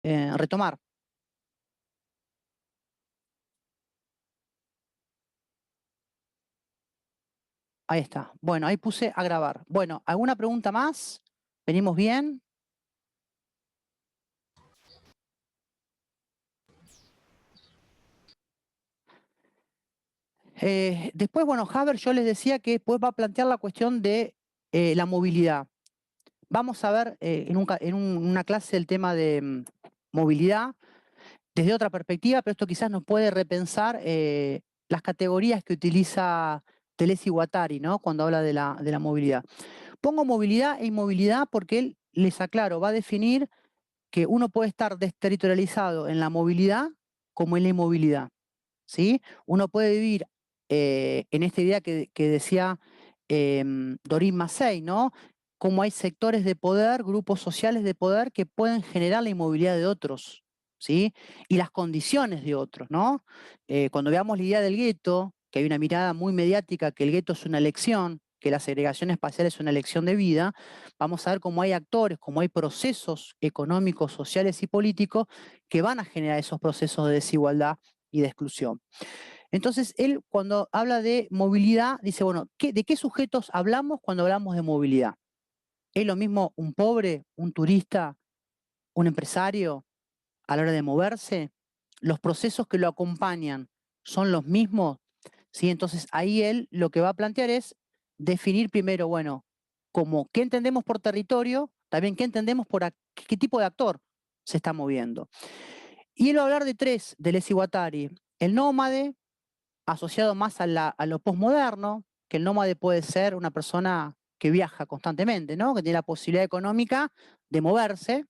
retomar. Ahí está. Bueno, ahí puse a grabar. Bueno, ¿alguna pregunta más? ¿Venimos bien? Después, bueno, Haber, yo les decía que después va a plantear la cuestión de la movilidad. Vamos a ver en una clase el tema de movilidad desde otra perspectiva, pero esto quizás nos puede repensar las categorías que utiliza Deleuze y Guattari, ¿no? Cuando habla de la movilidad. Pongo movilidad e inmovilidad porque él, les aclaro, va a definir que uno puede estar desterritorializado en la movilidad como en la inmovilidad, ¿sí? Uno puede vivir en esta idea que decía Doreen Massey, ¿no? Cómo hay sectores de poder, grupos sociales de poder que pueden generar la inmovilidad de otros, ¿sí? Y las condiciones de otros, ¿no? Cuando veamos la idea del gueto, que hay una mirada muy mediática que el gueto es una elección, que la segregación espacial es una elección de vida, vamos a ver cómo hay actores, cómo hay procesos económicos, sociales y políticos que van a generar esos procesos de desigualdad y de exclusión. Entonces, él cuando habla de movilidad, dice, bueno, ¿de qué sujetos hablamos cuando hablamos de movilidad? ¿Es lo mismo un pobre, un turista, un empresario a la hora de moverse? ¿Los procesos que lo acompañan son los mismos? ¿Sí? Entonces, ahí él lo que va a plantear es definir primero, bueno, como qué entendemos por territorio, también qué entendemos por qué tipo de actor se está moviendo. Y él va a hablar de tres, del Guattari: el nómade, asociado más a lo posmoderno, que el nómade puede ser una persona que viaja constantemente, ¿no? Que tiene la posibilidad económica de moverse.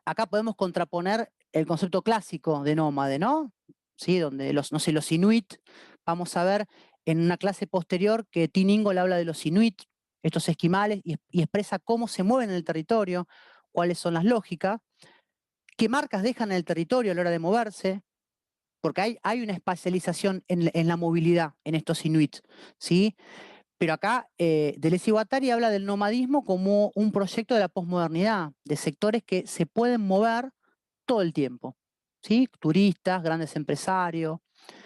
Acá podemos contraponer el concepto clásico de nómade, ¿no? ¿Sí? Donde no sé, los inuit, vamos a ver en una clase posterior que Tin Ingold habla de los inuit, estos esquimales, y expresa cómo se mueven en el territorio, cuáles son las lógicas, qué marcas dejan en el territorio a la hora de moverse, porque hay una espacialización en la movilidad en estos inuits, ¿sí? Pero acá Deleuze y Guattari habla del nomadismo como un proyecto de la posmodernidad, de sectores que se pueden mover todo el tiempo, ¿sí? Turistas, grandes empresarios,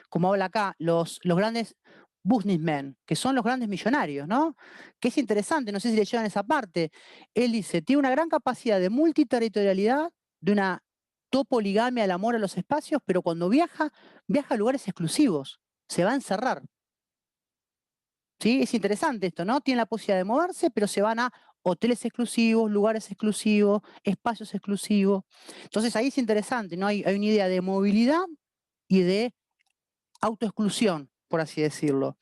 como habla acá, los grandes businessmen, que son los grandes millonarios, ¿no? Que es interesante, no sé si le llevan esa parte. Él dice, tiene una gran capacidad de multiterritorialidad, de una topoligamia, el amor a los espacios, pero cuando viaja, viaja a lugares exclusivos, se va a encerrar. ¿Sí? Es interesante esto, ¿no? Tiene la posibilidad de moverse, pero se van a hoteles exclusivos, lugares exclusivos, espacios exclusivos. Entonces ahí es interesante, ¿no? Hay una idea de movilidad y de autoexclusión, por así decirlo.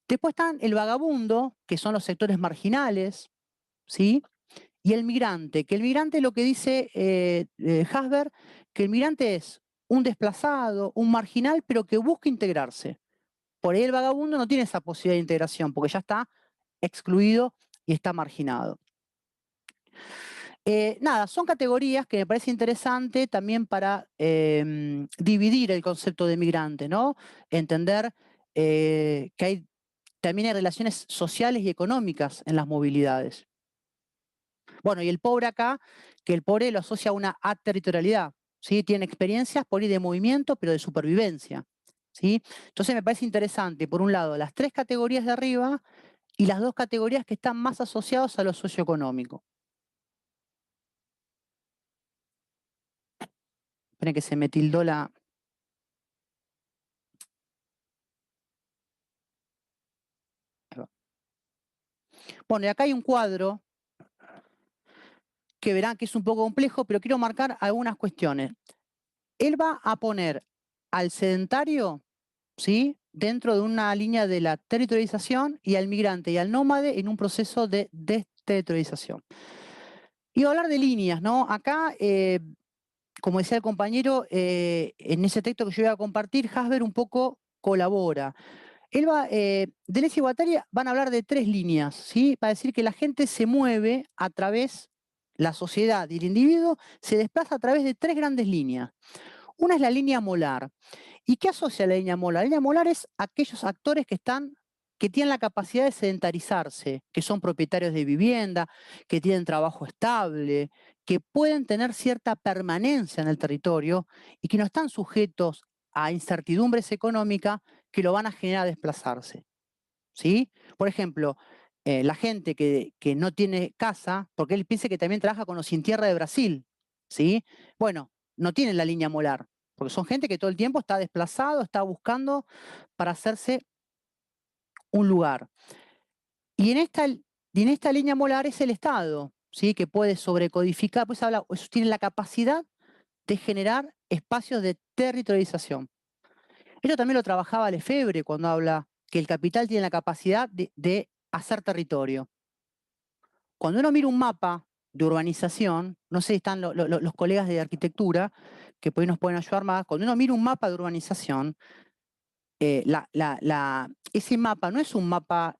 Después están el vagabundo, que son los sectores marginales, ¿sí? Y el migrante, que el migrante, lo que dice Hasber, que el migrante es un desplazado, un marginal, pero que busca integrarse. Por ahí el vagabundo no tiene esa posibilidad de integración, porque ya está excluido y está marginado. Nada, son categorías que me parece interesante también para dividir el concepto de migrante, ¿no? Entender que también hay relaciones sociales y económicas en las movilidades. Bueno, y el pobre acá, que el pobre lo asocia a una aterritorialidad, ¿sí? Tiene experiencias por ahí de movimiento, pero de supervivencia, ¿sí? Entonces me parece interesante, por un lado, las tres categorías de arriba y las dos categorías que están más asociadas a lo socioeconómico. Esperen que se me tildó la... Bueno, y acá hay un cuadro que verán que es un poco complejo, pero quiero marcar algunas cuestiones. Él va a poner al sedentario, ¿sí?, dentro de una línea de la territorialización, y al migrante y al nómade en un proceso de desterritorialización. Y va a hablar de líneas, ¿no? Acá, como decía el compañero, en ese texto que yo voy a compartir, Hasber un poco colabora. Deleuze y Guattari van a hablar de tres líneas, ¿sí? Para decir que la gente se mueve a través, la sociedad y el individuo se desplaza a través de tres grandes líneas. Una es la línea molar. ¿Y qué asocia la línea molar? La línea molar es aquellos actores que tienen la capacidad de sedentarizarse, que son propietarios de vivienda, que tienen trabajo estable, que pueden tener cierta permanencia en el territorio y que no están sujetos a incertidumbres económicas que lo van a generar a desplazarse. ¿Sí? Por ejemplo, la gente que no tiene casa, porque él piensa que también trabaja con los sin tierra de Brasil, ¿sí? Bueno, no tienen la línea molar, porque son gente que todo el tiempo está desplazado, está buscando para hacerse un lugar. Y en esta línea molar es el Estado, ¿sí? Que puede sobrecodificar, pues habla, tiene la capacidad de generar espacios de territorialización. Esto también lo trabajaba Lefebvre cuando habla que el capital tiene la capacidad de hacer territorio. Cuando uno mira un mapa de urbanización, no sé si están los colegas de arquitectura, que por ahí nos pueden ayudar más, cuando uno mira un mapa de urbanización, ese mapa no es un mapa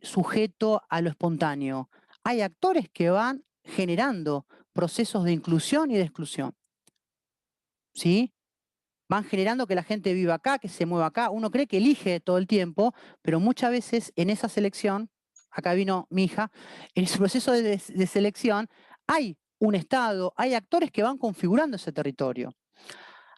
sujeto a lo espontáneo. Hay actores que van generando procesos de inclusión y de exclusión. ¿Sí? Van generando que la gente viva acá, que se mueva acá. Uno cree que elige todo el tiempo, pero muchas veces en esa selección, acá vino mi hija, en ese proceso de selección hay un Estado, hay actores que van configurando ese territorio.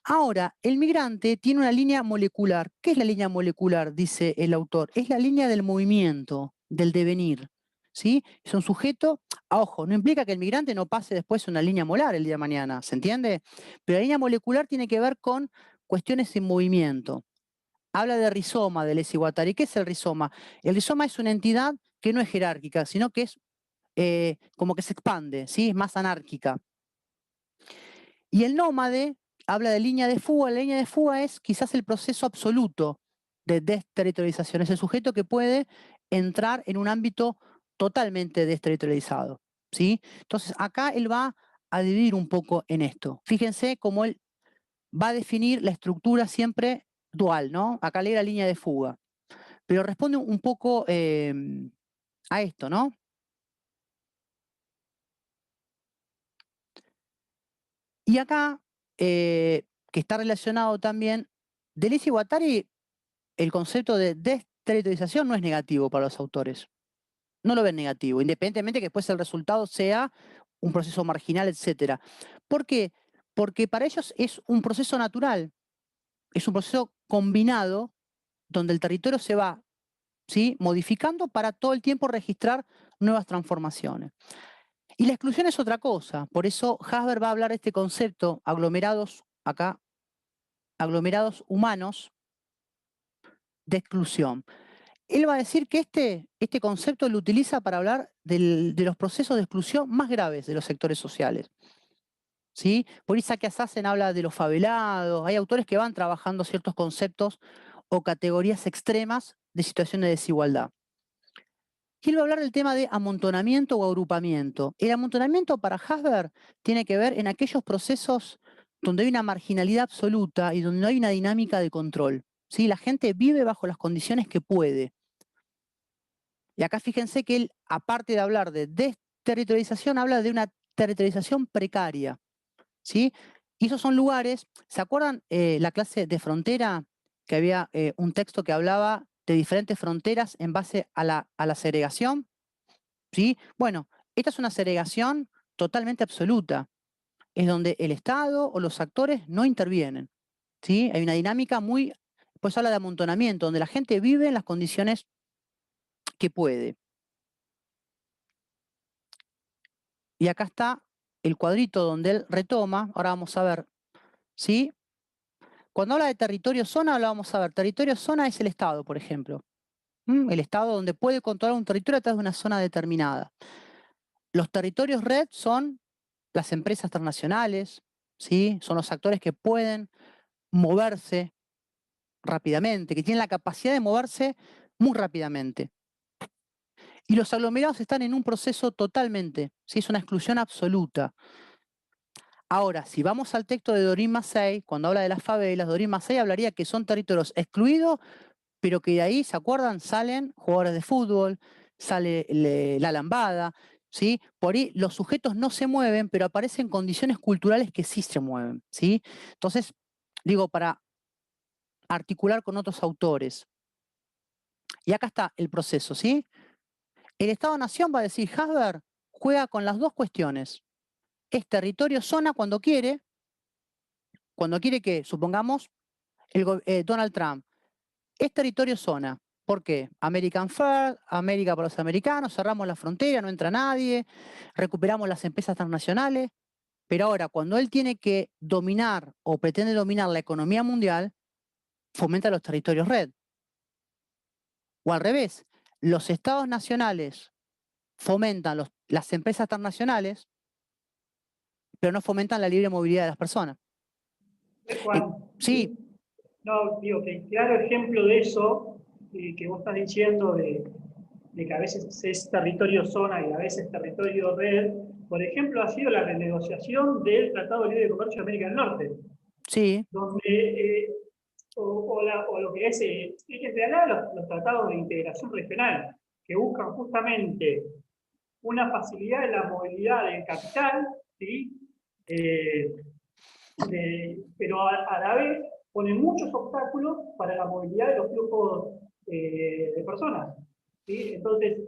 Ahora, el migrante tiene una línea molecular. ¿Qué es la línea molecular? Dice el autor. Es la línea del movimiento, del devenir. ¿Sí? Es un sujeto, ojo, no implica que el migrante no pase después una línea molar el día de mañana, ¿se entiende? Pero la línea molecular tiene que ver con cuestiones en movimiento. Habla de rizoma, del Esiguatari. ¿Qué es el rizoma? El rizoma es una entidad que no es jerárquica, sino que es como que se expande, ¿sí? Es más anárquica. Y el nómade habla de línea de fuga. La línea de fuga es quizás el proceso absoluto de desterritorialización. Es el sujeto que puede entrar en un ámbito totalmente desterritorializado, ¿sí? Entonces, acá él va a dividir un poco en esto. Fíjense cómo él va a definir la estructura siempre dual, ¿no? Acá lee la línea de fuga. Pero responde un poco a esto, ¿no? Y acá, que está relacionado también, Deleuze y Guattari, el concepto de desterritorialización no es negativo para los autores. No lo ven negativo, independientemente que después el resultado sea un proceso marginal, etc. ¿Por qué? Porque para ellos es un proceso natural, es un proceso combinado donde el territorio se va, ¿sí?, modificando para todo el tiempo registrar nuevas transformaciones. Y la exclusión es otra cosa, por eso Hasber va a hablar de este concepto, aglomerados, acá, aglomerados humanos de exclusión. Él va a decir que este concepto lo utiliza para hablar de los procesos de exclusión más graves de los sectores sociales. ¿Sí? Por Isaac Asasen habla de los favelados, hay autores que van trabajando ciertos conceptos o categorías extremas de situación de desigualdad. Y él va a hablar del tema de amontonamiento o agrupamiento. El amontonamiento para Hasber tiene que ver en aquellos procesos donde hay una marginalidad absoluta y donde no hay una dinámica de control. ¿Sí? La gente vive bajo las condiciones que puede. Y acá fíjense que él, aparte de hablar de desterritorialización, habla de una territorialización precaria, ¿sí? Y esos son lugares, ¿se acuerdan la clase de frontera? Que había un texto que hablaba de diferentes fronteras en base a la segregación, ¿sí? Bueno, esta es una segregación totalmente absoluta, es donde el Estado o los actores no intervienen, ¿sí? Hay una dinámica muy, pues habla de amontonamiento, donde la gente vive en las condiciones que puede. Y acá está el cuadrito donde él retoma, ahora vamos a ver, ¿sí? Cuando habla de territorio-zona, ahora vamos a ver, territorio-zona es el Estado, por ejemplo. El Estado donde puede controlar un territorio a través de una zona determinada. Los territorios red son las empresas transnacionales, ¿sí? Son los actores que pueden moverse rápidamente, que tienen la capacidad de moverse muy rápidamente. Y los aglomerados están en un proceso totalmente, ¿sí? Es una exclusión absoluta. Ahora, si vamos al texto de Dorin Massey, cuando habla de las favelas, Dorin Massey hablaría que son territorios excluidos, pero que de ahí, ¿se acuerdan? Salen jugadores de fútbol, sale la lambada, ¿sí? Por ahí los sujetos no se mueven, pero aparecen condiciones culturales que sí se mueven, ¿sí? Entonces, digo, para articular con otros autores. Y acá está el proceso, ¿sí? El Estado-Nación, va a decir Hasber, juega con las dos cuestiones. es territorio zona cuando quiere que, supongamos, Donald Trump, es territorio zona. ¿Por qué? American First, América para los americanos, cerramos la frontera, no entra nadie, recuperamos las empresas transnacionales, pero ahora cuando él tiene que dominar o pretende dominar la economía mundial, fomenta los territorios red. O al revés, los estados nacionales fomentan las empresas transnacionales, pero no fomentan la libre movilidad de las personas. Juan, Sí, no, digo que claro ejemplo de eso que vos estás diciendo de que a veces es territorio zona y a veces territorio red, por ejemplo, ha sido la renegociación del Tratado de Libre Comercio de América del Norte, sí, donde, o lo que es, en realidad los tratados de integración regional, que buscan justamente una facilidad en la movilidad del capital, ¿sí? Eh, pero a la vez pone muchos obstáculos para la movilidad de los flujos de personas. ¿Sí? Entonces,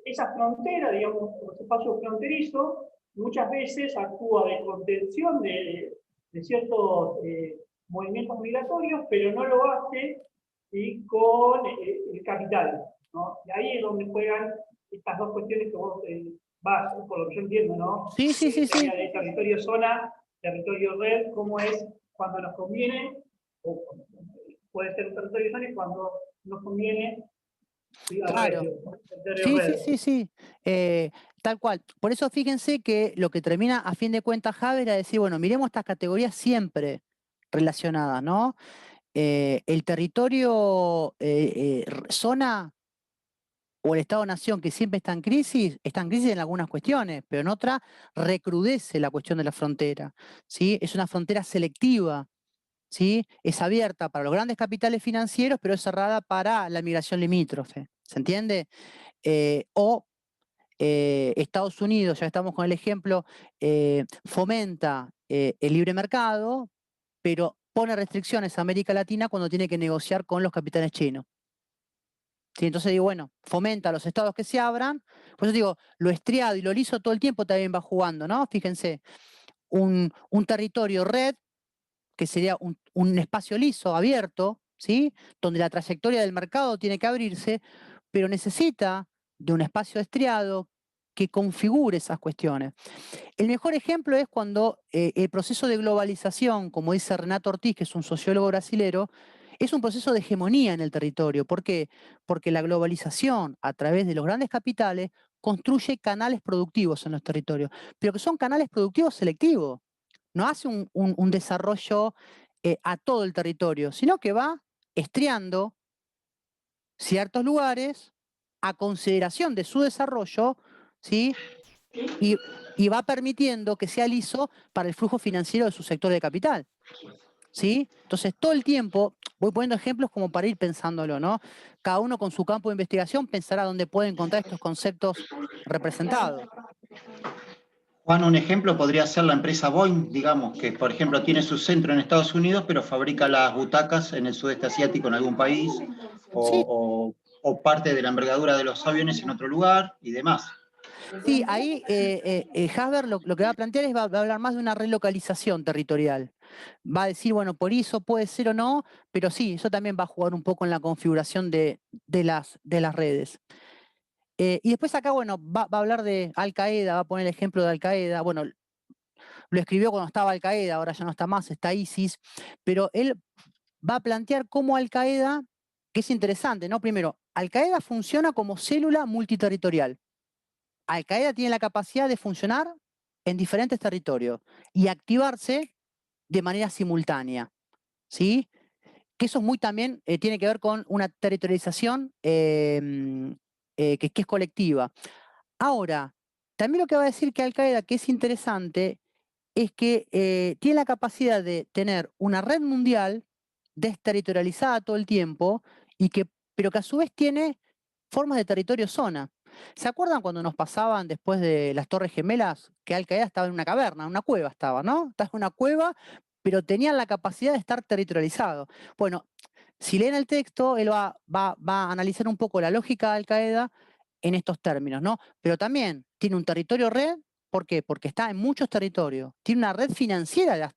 esa frontera, digamos, ese espacio fronterizo, muchas veces actúa de contención de ciertos movimientos migratorios, pero no lo hace, ¿sí? Con el capital, ¿no? Y ahí es donde juegan estas dos cuestiones que vos vas, por lo que yo entiendo, ¿no? sí, sí, sí, Sería sí. de territorio zona, territorio red, cómo es cuando nos conviene, o puede ser un territorio zona y cuando nos conviene, ¿sí? Al revés, Claro. territorio Sí, sí, red. sí, sí. Tal cual. Por eso fíjense que lo que termina a fin de cuentas Javier era decir, bueno, miremos estas categorías siempre relacionadas, ¿no? El territorio zona o el Estado-Nación que siempre está en crisis en algunas cuestiones, pero en otras recrudece la cuestión de la frontera, ¿sí? Es una frontera selectiva, ¿sí? Es abierta para los grandes capitales financieros, pero es cerrada para la migración limítrofe, ¿se entiende? O Estados Unidos, ya estamos con el ejemplo, fomenta el libre mercado, pero pone restricciones a América Latina cuando tiene que negociar con los capitales chinos. ¿Sí? Entonces digo, bueno, fomenta a los estados que se abran, por eso digo, lo estriado y lo liso todo el tiempo también va jugando, ¿no? Fíjense, un territorio red, que sería un espacio liso, abierto, ¿sí? Donde la trayectoria del mercado tiene que abrirse, pero necesita de un espacio estriado que configure esas cuestiones. El mejor ejemplo es cuando el proceso de globalización, como dice Renato Ortiz, que es un sociólogo brasilero, es un proceso de hegemonía en el territorio. ¿Por qué? Porque la globalización a través de los grandes capitales construye canales productivos en los territorios, pero que son canales productivos selectivos. No hace un desarrollo a todo el territorio, sino que va estriando ciertos lugares a consideración de su desarrollo, ¿sí? y, y va permitiendo que sea liso para el flujo financiero de su sector de capital, ¿sí? Entonces, todo el tiempo voy poniendo ejemplos como para ir pensándolo, ¿no? Cada uno con su campo de investigación pensará dónde puede encontrar estos conceptos representados. Juan, un ejemplo podría ser la empresa Boeing, digamos, que por ejemplo tiene su centro en Estados Unidos, pero fabrica las butacas en el sudeste asiático en algún país, Sí, o parte de la envergadura de los aviones en otro lugar y demás. sí, ahí Haber lo que va a plantear es va a hablar más de una relocalización territorial. Va a decir, bueno, por eso puede ser o no, pero sí, eso también va a jugar un poco en la configuración de las redes. Y después acá, bueno, va a hablar de Al Qaeda, va a poner el ejemplo de Al Qaeda. Bueno, lo escribió cuando estaba Al Qaeda, ahora ya no está más, está ISIS, pero él va a plantear cómo Al Qaeda, que es interesante, ¿no? Primero, Al Qaeda funciona como célula multiterritorial. Al Qaeda tiene la capacidad de funcionar en diferentes territorios y activarse de manera simultánea, ¿sí? Que eso es muy también, tiene que ver con una territorialización que es colectiva. Ahora, también lo que va a decir que Al Qaeda, que es interesante, es que tiene la capacidad de tener una red mundial desterritorializada todo el tiempo, pero que a su vez tiene formas de territorio zona. ¿Se acuerdan cuando nos pasaban después de las Torres Gemelas que Al Qaeda estaba en una caverna, en una cueva estaba, ¿no? Estaba en una cueva, pero tenían la capacidad de estar territorializado. Bueno, si leen el texto, él va a analizar un poco la lógica de Al Qaeda en estos términos, ¿no? Pero también tiene un territorio red ¿Por qué? Porque está en muchos territorios. Tiene una red financiera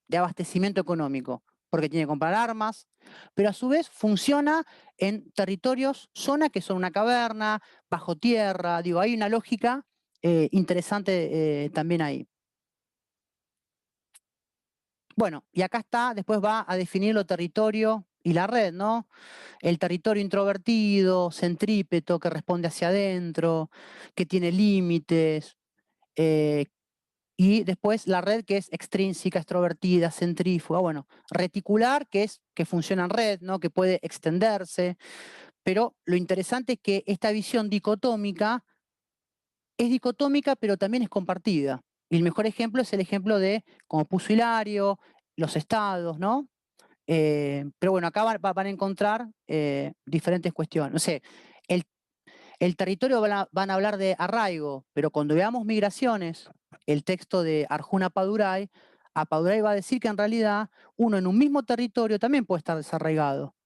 de abastecimiento económico, porque tiene que comprar armas, pero a su vez funciona en territorios, zonas que son una caverna, bajo tierra, digo, hay una lógica interesante también ahí. Bueno, y acá está, después va a definir los territorios y la red, ¿no? El territorio introvertido, centrípeto, que responde hacia adentro, que tiene límites, y después la red que es extrínseca, extrovertida, centrífuga, bueno, reticular, que es que funciona en red, ¿no? Que puede extenderse, pero lo interesante es que esta visión dicotómica es dicotómica, pero también es compartida. Y el mejor ejemplo es el ejemplo de, como puso Hilario, los estados, ¿no? Pero bueno, acá van a encontrar diferentes cuestiones. No sé, el territorio van a hablar de arraigo, pero cuando veamos migraciones, el texto de Arjuna Padurai, a Padurai va a decir que en realidad uno en un mismo territorio también puede estar desarraigado.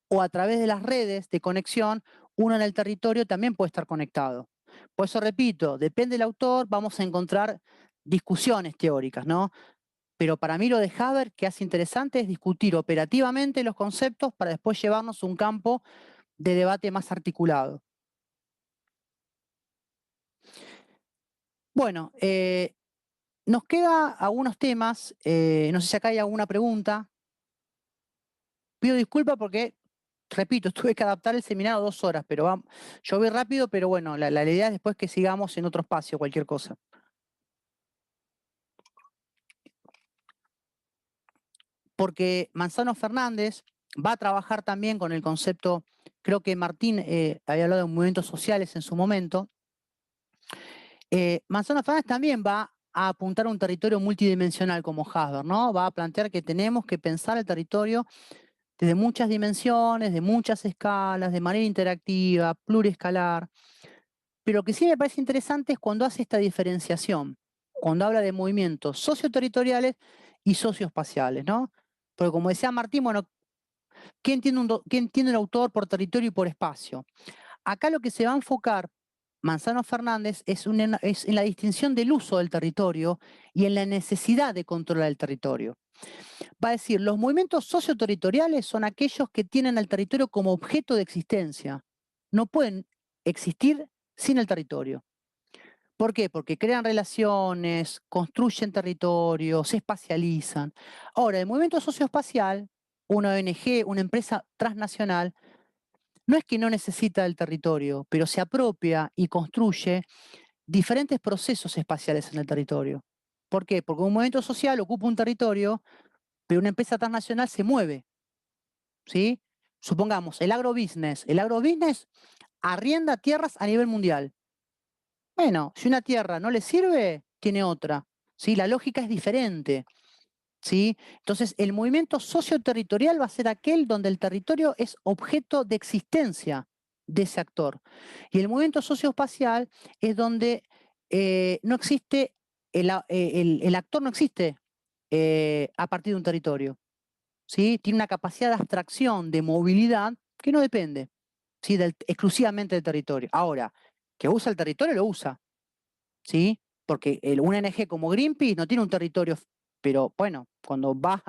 O a través de las redes de conexión, uno en el territorio también puede estar conectado. Por eso repito, depende del autor, vamos a encontrar discusiones teóricas, ¿no? Pero para mí lo de Haber que hace interesante es discutir operativamente los conceptos para después llevarnos a un campo de debate más articulado. Bueno, nos queda algunos temas, no sé si acá hay alguna pregunta. Pido disculpas porque, repito, tuve que adaptar el seminario a 2 horas, pero yo voy rápido, pero bueno, la idea es después que sigamos en otro espacio, cualquier cosa. Porque Manzano Fernández va a trabajar también con el concepto, creo que Martín había hablado de movimientos sociales en su momento. Manzano Fernández también va a apuntar a un territorio multidimensional como Haber, ¿no? Va a plantear que tenemos que pensar el territorio desde muchas dimensiones, de muchas escalas, de manera interactiva, pluriescalar. Pero lo que sí me parece interesante es cuando hace esta diferenciación, cuando habla de movimientos socioterritoriales y socioespaciales, ¿no? Porque como decía Martín, bueno, ¿qué entiende el autor por territorio y por espacio? Acá lo que se va a enfocar Manzano Fernández es en la distinción del uso del territorio y en la necesidad de controlar el territorio. Va a decir, los movimientos socioterritoriales son aquellos que tienen al territorio como objeto de existencia. No pueden existir sin el territorio. ¿Por qué? Porque crean relaciones, construyen territorio, se espacializan. Ahora, el movimiento socioespacial, una ONG, una empresa transnacional, no es que no necesita el territorio, pero se apropia y construye diferentes procesos espaciales en el territorio. ¿Por qué? Porque un movimiento social ocupa un territorio, pero una empresa transnacional se mueve, ¿sí? Supongamos, el agrobusiness. El agrobusiness arrienda tierras a nivel mundial. Bueno, si una tierra no le sirve, tiene otra, ¿sí? La lógica es diferente, ¿sí? Entonces, el movimiento socioterritorial va a ser aquel donde el territorio es objeto de existencia de ese actor. Y el movimiento socioespacial es donde no existe, el actor no existe a partir de un territorio, ¿sí? Tiene una capacidad de abstracción, de movilidad, que no depende, ¿sí? Exclusivamente del territorio. Ahora, que usa el territorio, lo usa, ¿sí? Porque una ONG como Greenpeace no tiene un territorio, pero bueno, cuando va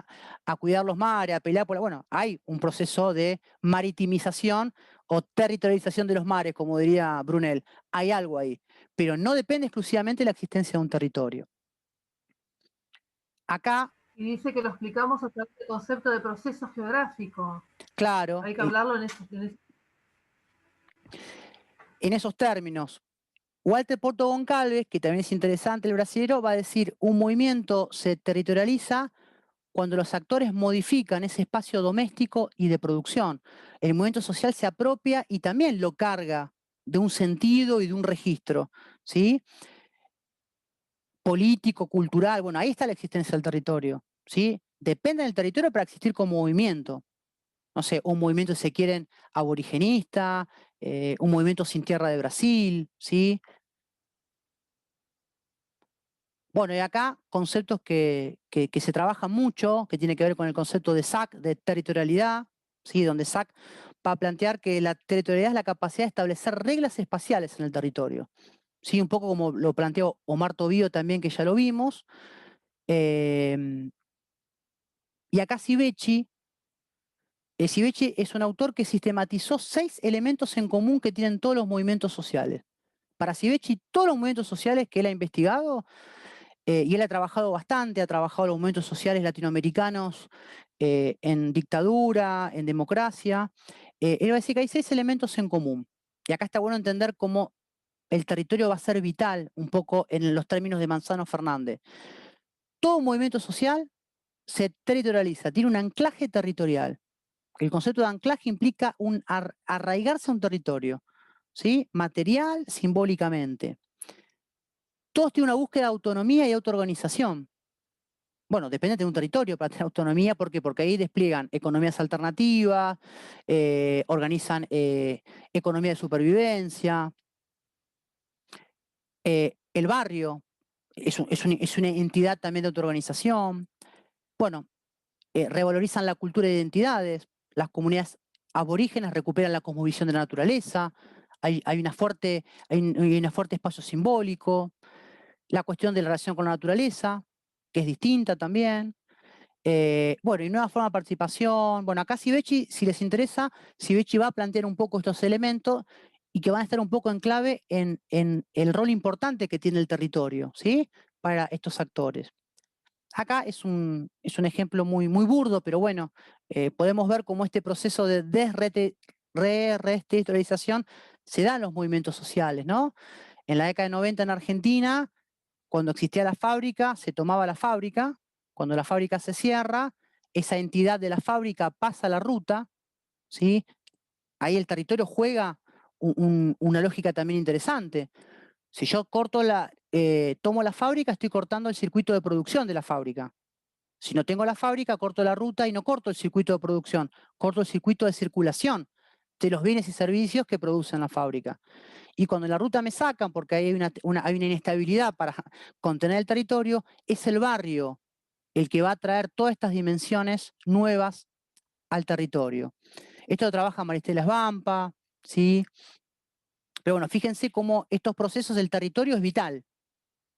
a cuidar los mares, a pelear por bueno, hay un proceso de maritimización o territorialización de los mares, como diría Brunel. Hay algo ahí, pero no depende exclusivamente de la existencia de un territorio. Acá. Y dice que lo explicamos a través del concepto de proceso geográfico. Claro. Hay que hablarlo en esos términos. Walter Porto Goncalves, que también es interesante el brasilero, va a decir, un movimiento se territorializa cuando los actores modifican ese espacio doméstico y de producción. El movimiento social se apropia y también lo carga de un sentido y de un registro, ¿sí? Político, cultural, bueno, ahí está la existencia del territorio, ¿sí? Depende del territorio para existir como movimiento. No sé, un movimiento, si se quieren, aborigenista, un movimiento sin tierra de Brasil, ¿sí? Bueno, y acá conceptos que se trabajan mucho, que tiene que ver con el concepto de SAC, de territorialidad, ¿sí? Donde SAC va a plantear que la territorialidad es la capacidad de establecer reglas espaciales en el territorio, ¿sí? Un poco como lo planteó Omar Tobío también, que ya lo vimos. Y acá Civecchi es un autor que sistematizó 6 elementos en común que tienen todos los movimientos sociales. Para Civecchi, todos los movimientos sociales que él ha investigado, y él ha trabajado bastante, ha trabajado los movimientos sociales latinoamericanos en dictadura, en democracia, él va a decir que hay 6 elementos en común. Y acá está bueno entender cómo el territorio va a ser vital, un poco en los términos de Manzano Fernández. Todo movimiento social se territorializa, tiene un anclaje territorial. El concepto de anclaje implica arraigarse a un territorio, ¿sí? Material, simbólicamente. Todos tienen una búsqueda de autonomía y autoorganización. Bueno, depende de un territorio para tener autonomía, ¿por qué? Porque ahí despliegan economías alternativas, organizan economía de supervivencia. El barrio es una entidad también de autoorganización. Bueno, revalorizan la cultura de identidades, las comunidades aborígenes recuperan la cosmovisión de la naturaleza, hay un fuerte espacio simbólico, la cuestión de la relación con la naturaleza, que es distinta también. Bueno, y nueva forma de participación. Bueno, acá Civecchi, si les interesa, Civecchi va a plantear un poco estos elementos y que van a estar un poco en clave en el rol importante que tiene el territorio, ¿sí? Para estos actores. Acá es un ejemplo muy, muy burdo, pero bueno, podemos ver cómo este proceso de reestructuralización se da en los movimientos sociales, ¿no? En la década de 90 en Argentina, cuando existía la fábrica, se tomaba la fábrica. Cuando la fábrica se cierra, esa entidad de la fábrica pasa a la ruta, ¿sí? Ahí el territorio juega una lógica también interesante. Si yo tomo la fábrica, estoy cortando el circuito de producción de la fábrica. Si no tengo la fábrica, corto la ruta y no corto el circuito de producción, corto el circuito de circulación de los bienes y servicios que producen la fábrica. Y cuando la ruta me sacan, porque hay una inestabilidad para contener el territorio, es el barrio el que va a traer todas estas dimensiones nuevas al territorio. Esto lo trabaja Maristela Svampa, ¿sí? Pero bueno, fíjense cómo estos procesos del territorio es vital,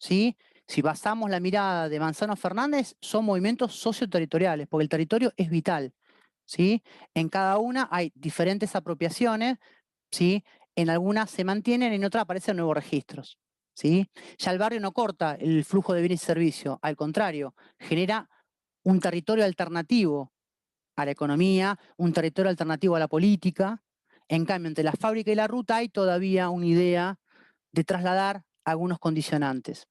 ¿sí? Si basamos la mirada de Manzano Fernández, son movimientos socioterritoriales, porque el territorio es vital, ¿sí? En cada una hay diferentes apropiaciones, ¿sí? En algunas se mantienen, en otras aparecen nuevos registros, ¿sí? Ya el barrio no corta el flujo de bienes y servicios, al contrario, genera un territorio alternativo a la economía, un territorio alternativo a la política. En cambio, entre la fábrica y la ruta hay todavía una idea de trasladar algunos condicionantes.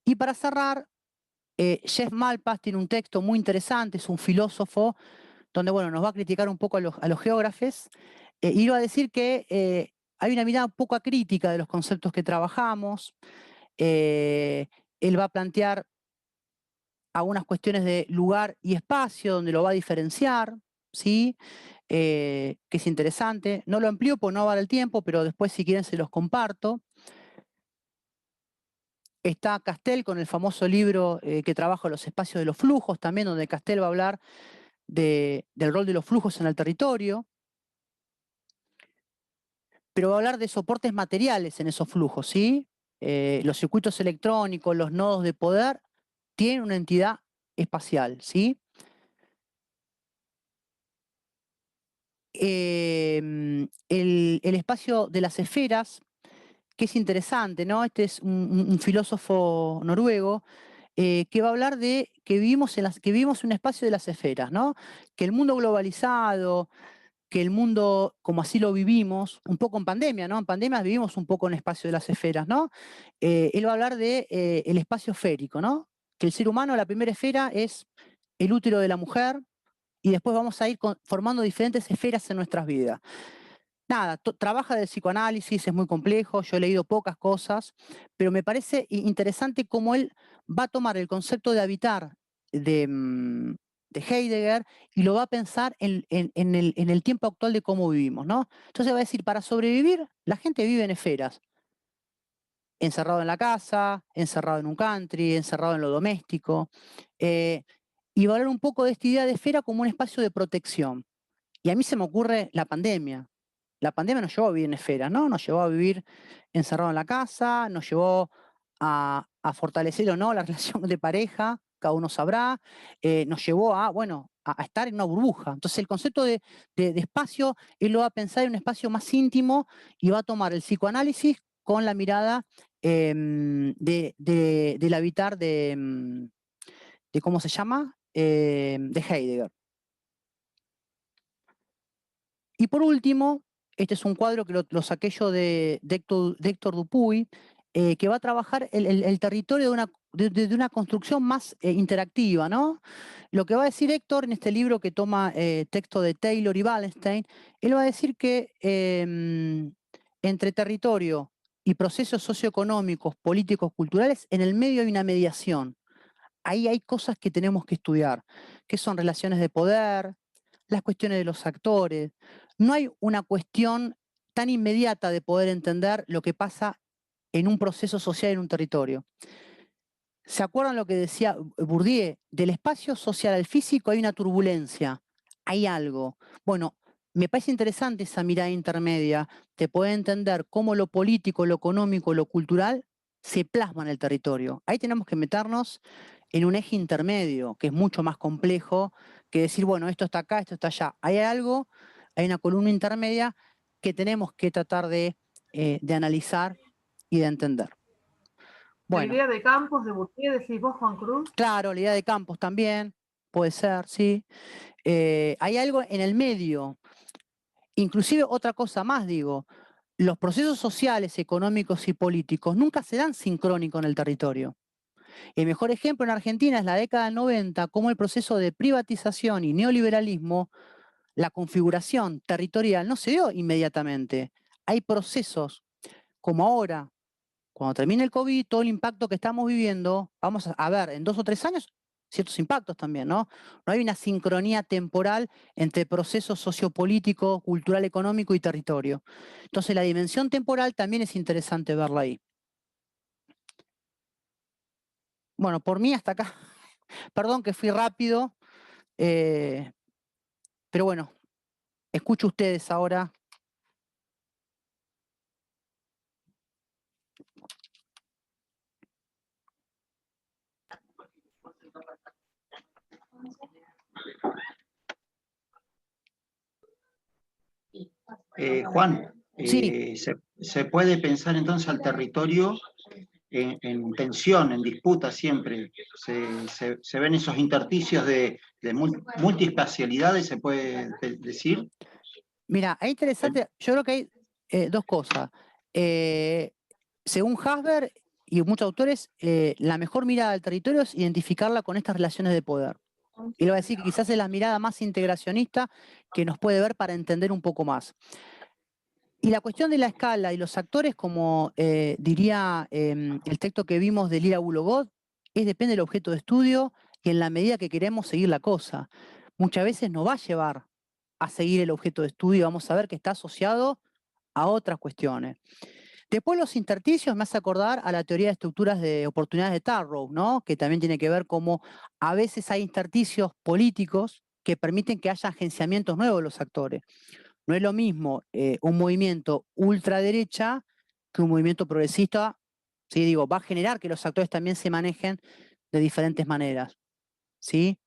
Y para cerrar, Jeff Malpass tiene un texto muy interesante, es un filósofo, donde bueno, nos va a criticar un poco a los geógrafos, y va a decir que hay una mirada un poco acrítica de los conceptos que trabajamos. Él va a plantear algunas cuestiones de lugar y espacio, donde lo va a diferenciar, ¿sí? Que es interesante. No lo amplío porque no va a dar el tiempo, pero después si quieren se los comparto. Está Castel con el famoso libro que trabaja los espacios de los flujos, también donde Castel va a hablar del rol de los flujos en el territorio, pero va a hablar de soportes materiales en esos flujos, ¿sí? Los circuitos electrónicos, los nodos de poder, tienen una entidad espacial, ¿sí? El espacio de las esferas, que es interesante, ¿no? Este es un filósofo noruego que va a hablar de que vivimos en un espacio de las esferas, ¿no? Que el mundo globalizado, que el mundo como así lo vivimos, un poco en pandemia, ¿no? En pandemia vivimos un poco en el espacio de las esferas, ¿no? Él va a hablar de el espacio esférico, ¿no? Que el ser humano, la primera esfera es el útero de la mujer, y después vamos a ir formando diferentes esferas en nuestras vidas. Nada, trabaja del psicoanálisis, es muy complejo, yo he leído pocas cosas, pero me parece interesante cómo él va a tomar el concepto de habitar de Heidegger y lo va a pensar en el tiempo actual de cómo vivimos, ¿no? Entonces va a decir, para sobrevivir, la gente vive en esferas, encerrado en la casa, encerrado en un country, encerrado en lo doméstico, y va a hablar un poco de esta idea de esfera como un espacio de protección. Y a mí se me ocurre la pandemia. la pandemia nos llevó a vivir en esferas, ¿no? Nos llevó a vivir encerrados en la casa, nos llevó a fortalecer o no la relación de pareja, cada uno sabrá, nos llevó a, bueno, a estar en una burbuja. Entonces el concepto de espacio, él lo va a pensar en un espacio más íntimo y va a tomar el psicoanálisis con la mirada del habitar de ¿cómo se llama? De Heidegger. Y por último, este es un cuadro que lo saqué yo de Héctor Dupuy, que va a trabajar el territorio de una construcción más interactiva, ¿no? Lo que va a decir Héctor en este libro que toma texto de Taylor y Wallenstein, él va a decir que entre territorio y procesos socioeconómicos, políticos, culturales, en el medio hay una mediación. Ahí hay cosas que tenemos que estudiar, que son relaciones de poder, las cuestiones de los actores. No hay una cuestión tan inmediata de poder entender lo que pasa en un proceso social en un territorio. ¿Se acuerdan lo que decía Bourdieu? Del espacio social al físico hay una turbulencia, hay algo. Bueno, me parece interesante esa mirada intermedia de poder entender cómo lo político, lo económico, lo cultural se plasma en el territorio. Ahí tenemos que meternos en un eje intermedio, que es mucho más complejo que decir, bueno, esto está acá, esto está allá. Hay algo, hay una columna intermedia que tenemos que tratar de analizar y de entender. La idea de campos de Bourdieu, decís vos, Juan Cruz. Claro, la idea de campos también, puede ser, sí. Hay algo en el medio. Inclusive otra cosa más, digo, los procesos sociales, económicos y políticos nunca se dan sincrónicos en el territorio. El mejor ejemplo en Argentina es la década del 90, cómo el proceso de privatización y neoliberalismo, la configuración territorial no se dio inmediatamente. Hay procesos como ahora, cuando termine el COVID, todo el impacto que estamos viviendo, vamos a ver en 2 o 3 años ciertos impactos también, ¿no? No hay una sincronía temporal entre procesos sociopolítico, cultural, económico y territorio. Entonces la dimensión temporal también es interesante verla ahí. Bueno, por mí hasta acá. Perdón que fui rápido, pero bueno, escucho ustedes ahora. Juan, Sí, se puede pensar entonces al territorio en tensión, en disputa siempre. Se ven esos intersticios de multiespacialidades, se puede decir. mira, es interesante, yo creo que hay 2 cosas. Según Hasber y muchos autores, la mejor mirada del territorio es identificarla con estas relaciones de poder. Y le va a decir que quizás es la mirada más integracionista que nos puede ver para entender un poco más. Y la cuestión de la escala y los actores, como diría el texto que vimos de Lira Bulogot, depende del objeto de estudio y en la medida que queremos seguir la cosa. Muchas veces nos va a llevar a seguir el objeto de estudio y vamos a ver que está asociado a otras cuestiones. Después los intersticios me hace acordar a la teoría de estructuras de oportunidades de Tarrow, ¿no? Que también tiene que ver cómo a veces hay intersticios políticos que permiten que haya agenciamientos nuevos de los actores. No es lo mismo un movimiento ultraderecha que un movimiento progresista. Sí, digo, va a generar que los actores también se manejen de diferentes maneras. ¿Sí?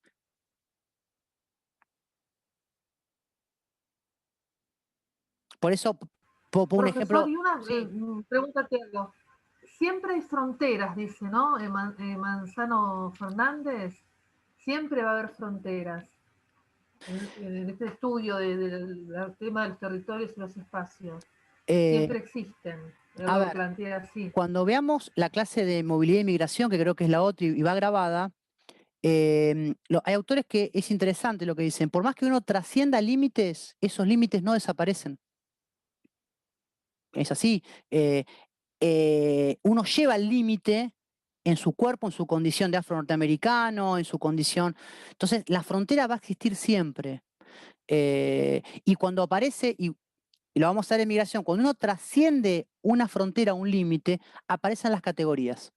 Por eso, por un ejemplo. Profesor, y una Sí. pregunta que hago. Siempre hay fronteras, dice, ¿no? Manzano Fernández, siempre va a haber fronteras en este estudio del tema de los territorios y los espacios. Siempre existen. A Lo ver, plantea así. cuando veamos la clase de movilidad y migración, que creo que es la otra y va grabada, hay autores que es interesante lo que dicen. Por más que uno trascienda límites, esos límites no desaparecen. Es así. Uno lleva el límite en su cuerpo, en su condición de afro-norteamericano, en su condición. Entonces, la frontera va a existir siempre. Y cuando aparece, y lo vamos a ver en migración, cuando uno trasciende una frontera, un límite, aparecen las categorías.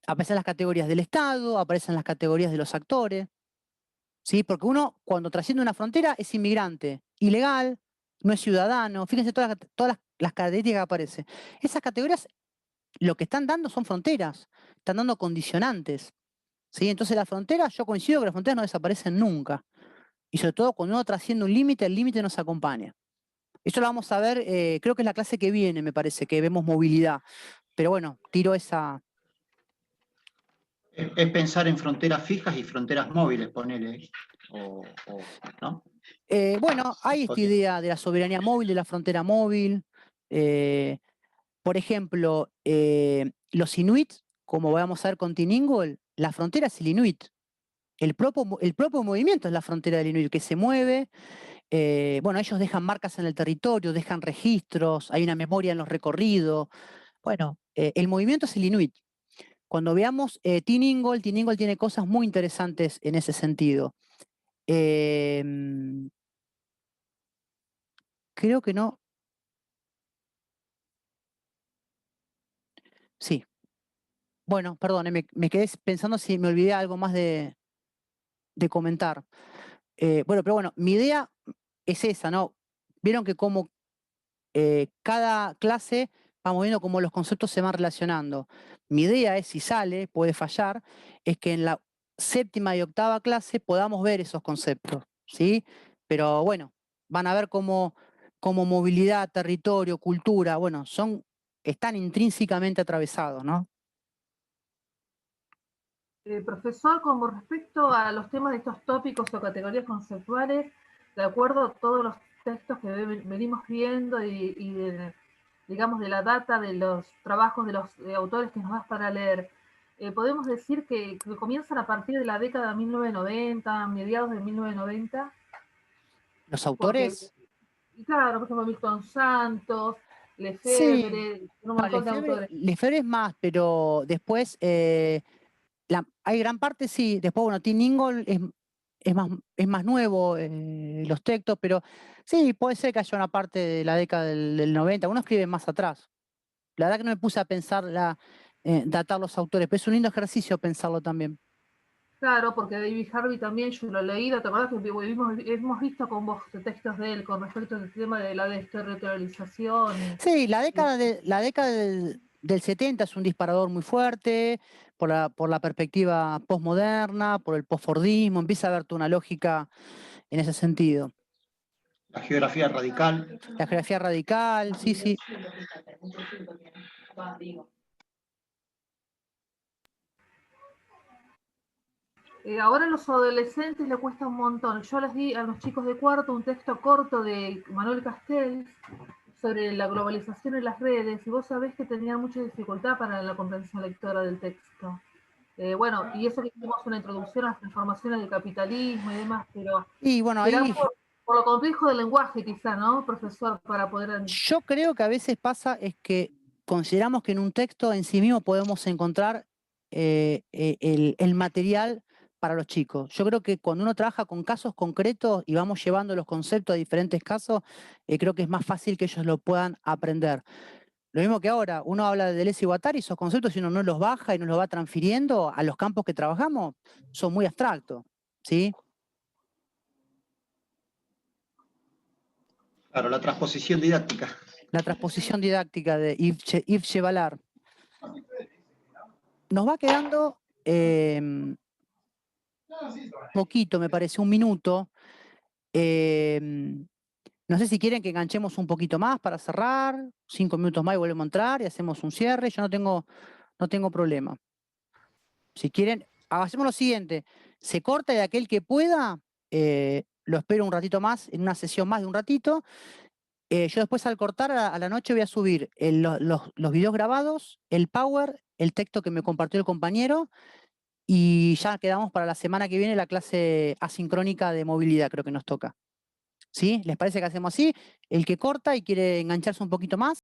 Aparecen las categorías del Estado, aparecen las categorías de los actores. ¿sí? Porque uno, cuando trasciende una frontera, es inmigrante, ilegal, no es ciudadano. Fíjense todas las características que aparecen. Esas categorías lo que están dando son fronteras, están dando condicionantes, ¿sí? Entonces las fronteras, yo coincido que las fronteras no desaparecen nunca. Y sobre todo cuando uno trasciende un límite, el límite nos acompaña. Eso lo vamos a ver, creo que es la clase que viene, me parece, que vemos movilidad. Pero bueno, tiro esa... Es pensar en fronteras fijas y fronteras móviles, ponele. ¿No? Bueno, hay esta idea de la soberanía móvil, de la frontera móvil. Por ejemplo, los inuit, como vamos a ver con Tiningal, la frontera es el inuit. El propio movimiento es la frontera del inuit, que se mueve. Bueno, ellos dejan marcas en el territorio, dejan registros, hay una memoria en los recorridos. Bueno, el movimiento es el inuit. Cuando veamos Tiningal tiene cosas muy interesantes en ese sentido. Creo que no. Sí. Bueno, perdón, me quedé pensando si me olvidé algo más de comentar. Bueno, pero bueno, mi idea es esa, ¿no? Vieron que como cada clase vamos viendo cómo los conceptos se van relacionando. Mi idea es, si sale, puede fallar, es que en la séptima y octava clase podamos ver esos conceptos, ¿sí? Pero bueno, van a ver cómo movilidad, territorio, cultura, bueno, están intrínsecamente atravesados, ¿no? Profesor, con respecto a los temas de estos tópicos o categorías conceptuales, de acuerdo a todos los textos que venimos viendo digamos, de la data de los trabajos de los autores que nos das para leer, podemos decir que comienzan a partir de la década de 1990, mediados de 1990. Los Porque, autores... claro, por ejemplo, Milton Santos, Sí, Lefebvre, un no, montón de autores. Lefebvre es más, pero después hay gran parte, sí. Después, bueno, Tim Ingold es más nuevo los textos, pero sí, puede ser que haya una parte de la década del 90. Uno escribe más atrás. La verdad que no me puse a pensar datar los autores, pero es un lindo ejercicio pensarlo también. Claro, porque David Harvey también yo lo he leído, ¿te acuerdas que hemos visto con vos textos de él con respecto al tema de la desterritorialización? Sí, la década del 70 es un disparador muy fuerte por la perspectiva postmoderna, por el postfordismo, empieza a haber una lógica en ese sentido. La geografía radical. La geografía radical, sí, sí. Ahora a los adolescentes le cuesta un montón. Yo les di a los chicos de cuarto un texto corto de Manuel Castells sobre la globalización en las redes, y vos sabés que tenían mucha dificultad para la comprensión lectora del texto. Bueno, y eso que hicimos una introducción a las transformaciones del capitalismo y demás, pero Y bueno, será ahí por lo complejo del lenguaje quizá, ¿no, profesor? Para poder... yo creo que a veces pasa es que consideramos que en un texto en sí mismo podemos encontrar el material para los chicos. Yo creo que cuando uno trabaja con casos concretos y vamos llevando los conceptos a diferentes casos, creo que es más fácil que ellos lo puedan aprender. Lo mismo que ahora, uno habla de Deleuze y Guattari, esos conceptos, si uno no los baja y no los va transfiriendo a los campos que trabajamos, son muy abstractos, ¿sí? Claro, la transposición didáctica. La transposición didáctica de Yves Chevalard. Nos va quedando poquito, me parece, un minuto. No sé si quieren que enganchemos un poquito más para cerrar, 5 minutos más y volvemos a entrar y hacemos un cierre. Yo no tengo problema. Si quieren, hacemos lo siguiente. Se corta y aquel que pueda, lo espero un ratito más, en una sesión más de un ratito. Yo después al cortar a la noche voy a subir los videos grabados, el Power, el texto que me compartió el compañero, y ya quedamos para la semana que viene la clase asincrónica de movilidad, creo que nos toca. ¿Sí? ¿Les parece que hacemos así? El que corta y quiere engancharse un poquito más.